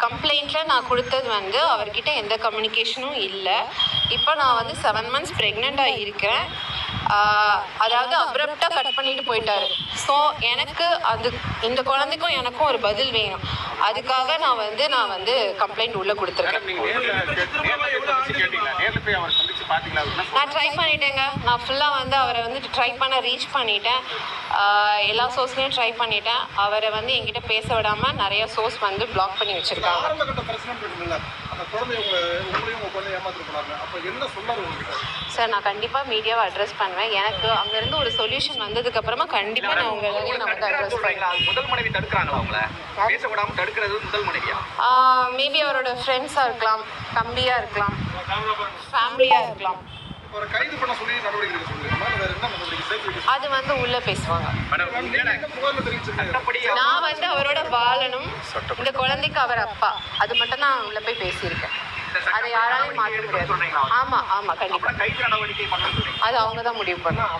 கம்ப்ளைண்ட்டில் நான் கொடுத்தது வந்து அவர்கிட்ட எந்த கம்யூனிகேஷனும் இல்லை. இப்போ நான் வந்து 7 months ப்ரெக்னெண்ட்டாக இருக்கேன். அதாவது அப்ரப்டாக கட் பண்ணிட்டு போயிட்டாரு. ஸோ எனக்கு இந்த குழந்தைக்கும் எனக்கும் ஒரு பதில் வேணும். அதுக்காக நான் வந்து கம்ப்ளைண்ட் உள்ளே கொடுத்துருக்கேன். நான் ட்ரை பண்ணிட்டேங்க. நான் ஃபுல்லாக வந்து அவரை வந்து ட்ரை பண்ண ரீச் பண்ணிட்டேன். எல்லா சோர்ஸ்லையும் ட்ரை பண்ணிட்டேன். அவரை வந்து என்கிட்ட பேச விடாமல் நிறைய சோர்ஸ் வந்து பிளாக் பண்ணி வச்சுருக்காங்க. சார், நான் கண்டிப்பாக மீடியாவை அட்ரஸ் பண்ணுவேன். எனக்கு அங்கேருந்து ஒரு சொல்யூஷன் வந்ததுக்கப்புறமா கண்டிப்பாக நான் உங்கள் எல்லாரையும் நான் வந்து அட்ரஸ் பண்ணுவேன். முதல் மனைவி தடுக்கிறாங்களா அவங்கள? பேச விடாமல் தடுக்கிறது முதல் மனைவியா? மேபி அவரோட ஃப்ரெண்ட்ஸாக இருக்கலாம், தம்பியாக இருக்கலாம், ஃபேமிலியாக இருக்கலாம். அது வந்து உள்ள பேசுவாங்க. நான் வந்து அவரோட வாழணும், இந்த குழந்தைக்கு அவர் அப்பா, அது மட்டும் தான் உள்ள போய் பேசியிருக்கேன். அதை யாராலையும் மாற்ற முடியாது. ஆமா கண்டிப்பா அது அவங்க தான் முடிவு பண்ணுவாங்க.